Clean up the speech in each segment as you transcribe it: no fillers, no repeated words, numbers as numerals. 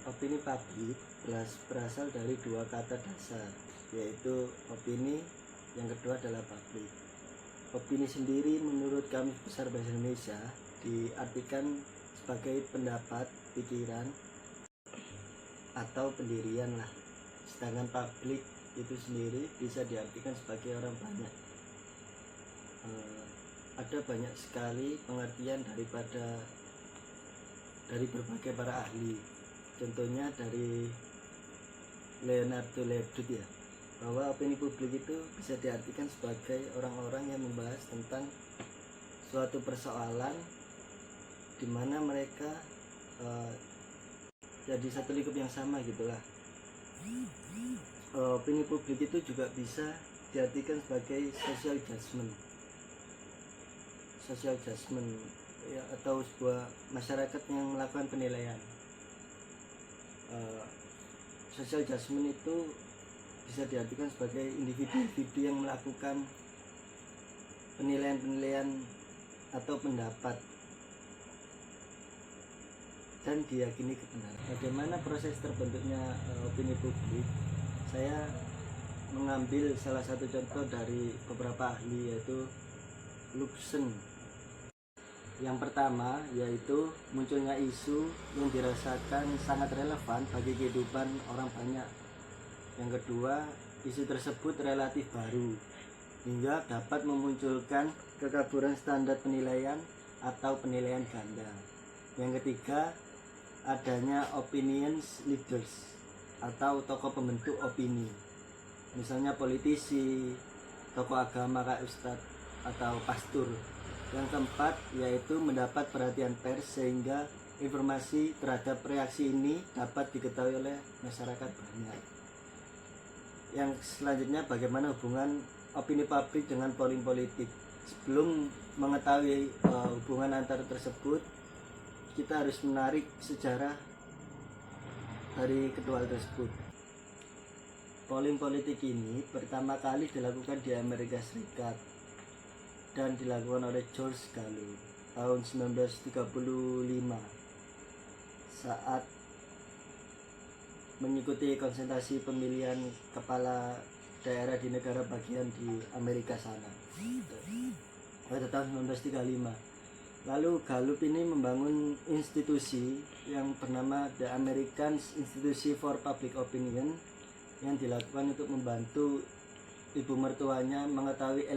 Opini publik berasal dari dua kata dasar, yaitu opini, yang kedua adalah publik. Opini sendiri menurut Kamus Besar Bahasa Indonesia diartikan sebagai pendapat, pikiran, atau pendirian lah. Sedangkan publik itu sendiri bisa diartikan sebagai orang banyak. Ada banyak sekali pengertian dari berbagai para ahli. Contohnya dari Leonardo Lebdut ya, bahwa opini publik itu bisa diartikan sebagai orang-orang yang membahas tentang suatu persoalan di mana mereka jadi satu lingkup yang sama gitulah. Opini publik itu juga bisa diartikan sebagai social judgment ya, atau sebuah masyarakat yang melakukan penilaian. Social judgment itu bisa diartikan sebagai individu-individu yang melakukan penilaian atau pendapat dan diyakini kebenaran. Bagaimana proses terbentuknya opini publik? Saya mengambil salah satu contoh dari beberapa ahli, yaitu Luxon. Yang pertama yaitu munculnya isu yang dirasakan sangat relevan bagi kehidupan orang banyak. Yang kedua, isu tersebut relatif baru hingga dapat memunculkan kekaburan standar penilaian atau penilaian ganda. Yang ketiga, adanya opinions leaders atau tokoh pembentuk opini, misalnya politisi, tokoh agama kayak ustadz atau pastor. Yang keempat yaitu mendapat perhatian pers sehingga informasi terhadap reaksi ini dapat diketahui oleh masyarakat banyak. Yang selanjutnya, bagaimana hubungan opini publik dengan polling politik. Sebelum mengetahui hubungan antara tersebut, kita harus menarik sejarah dari kedua hal tersebut. Polling politik ini pertama kali dilakukan di Amerika Serikat dan dilakukan oleh George Gallup tahun 1935 saat mengikuti konsentrasi pemilihan kepala daerah di negara bagian di Amerika sana pada tahun 1935. Lalu Gallup ini membangun institusi yang bernama The American Institute for Public Opinion yang dilakukan untuk membantu ibu mertuanya mengetahui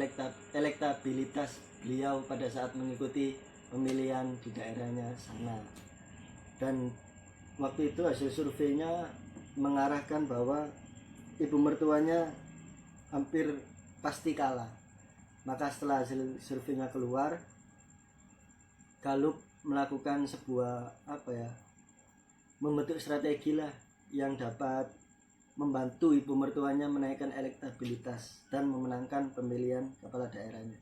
elektabilitas beliau pada saat mengikuti pemilihan di daerahnya sana. Dan waktu itu hasil surveinya mengarahkan bahwa ibu mertuanya hampir pasti kalah. Maka setelah hasil surveinya keluar, Gallup melakukan sebuah membentuk strategi lah yang dapat membantu ibu mertuanya menaikkan elektabilitas dan memenangkan pemilihan kepala daerahnya.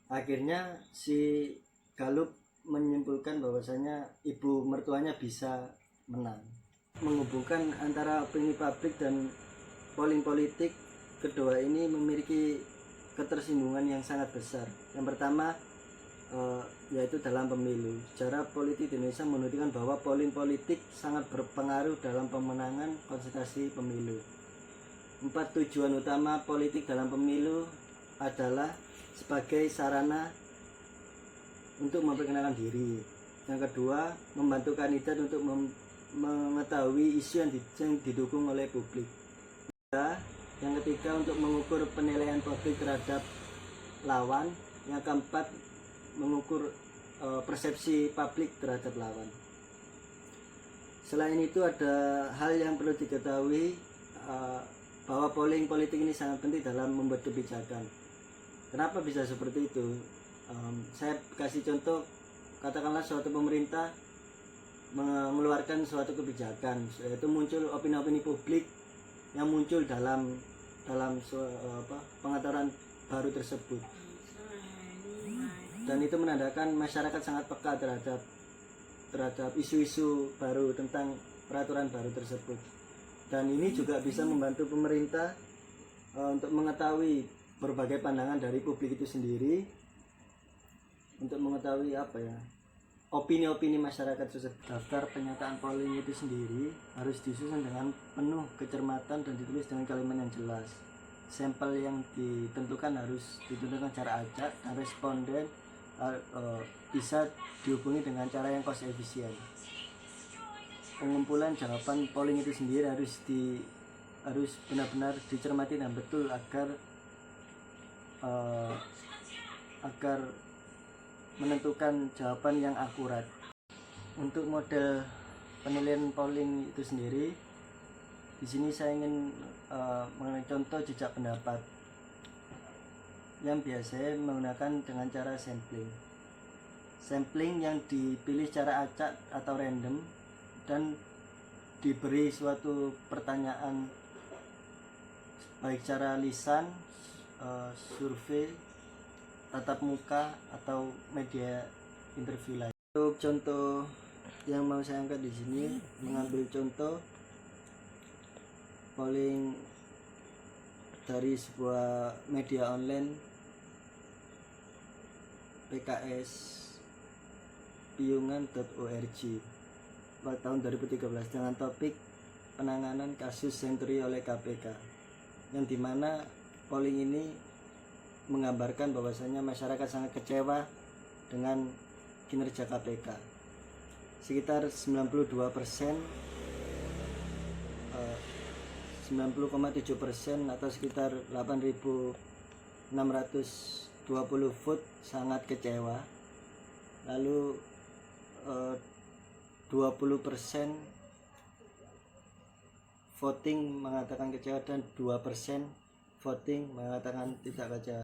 Akhirnya si Gallup menyimpulkan bahwasanya ibu mertuanya bisa menang. Menghubungkan antara opini publik dan polling politik, kedua ini memiliki ketersinggungan yang sangat besar. Yang pertama yaitu dalam pemilu. Sejarah politik di Indonesia menunjukkan bahwa polling politik sangat berpengaruh dalam pemenangan konsentrasi pemilu. 4 tujuan utama politik dalam pemilu adalah sebagai sarana untuk memperkenalkan diri. Yang kedua, membantu kandidat untuk mengetahui isu yang didukung oleh publik. Yang ketiga, untuk mengukur penilaian publik terhadap lawan. Yang keempat, mengukur persepsi publik terhadap lawan. Selain itu, ada hal yang perlu diketahui bahwa polling politik ini sangat penting dalam membuat kebijakan. Kenapa bisa seperti itu? Saya kasih contoh, katakanlah suatu pemerintah mengeluarkan suatu kebijakan, yaitu muncul opini-opini publik yang muncul dalam pengaturan baru tersebut. Dan itu menandakan masyarakat sangat peka terhadap isu-isu baru tentang peraturan baru tersebut. Dan ini juga bisa membantu pemerintah untuk mengetahui berbagai pandangan dari publik itu sendiri, untuk mengetahui opini-opini masyarakat tersebut. Daftar penyataan polling itu sendiri harus disusun dengan penuh kecermatan dan ditulis dengan kalimat yang jelas. Sampel yang ditentukan harus ditentukan secara acak dan responden bisa dihubungi dengan cara yang cost efisien. Pengumpulan jawaban polling itu sendiri harus benar-benar dicermati dan betul agar menentukan jawaban yang akurat. Untuk model penilaian polling itu sendiri, di sini saya ingin mengenai contoh jejak pendapat yang biasanya menggunakan dengan cara sampling. Sampling yang dipilih secara acak atau random dan diberi suatu pertanyaan baik secara lisan, survei, tatap muka atau media interview lain. Untuk contoh yang mau saya angkat di sini, mengambil contoh polling dari sebuah media online PKS Piungan.org pada tahun 2013 dengan topik penanganan kasus Senturi oleh KPK, yang dimana polling ini menggambarkan bahwasanya masyarakat sangat kecewa dengan kinerja KPK. Sekitar 90,7% atau sekitar 8.620 vote sangat kecewa. Lalu 20% voting mengatakan kecewa dan 2% voting mengatakan tidak kecewa.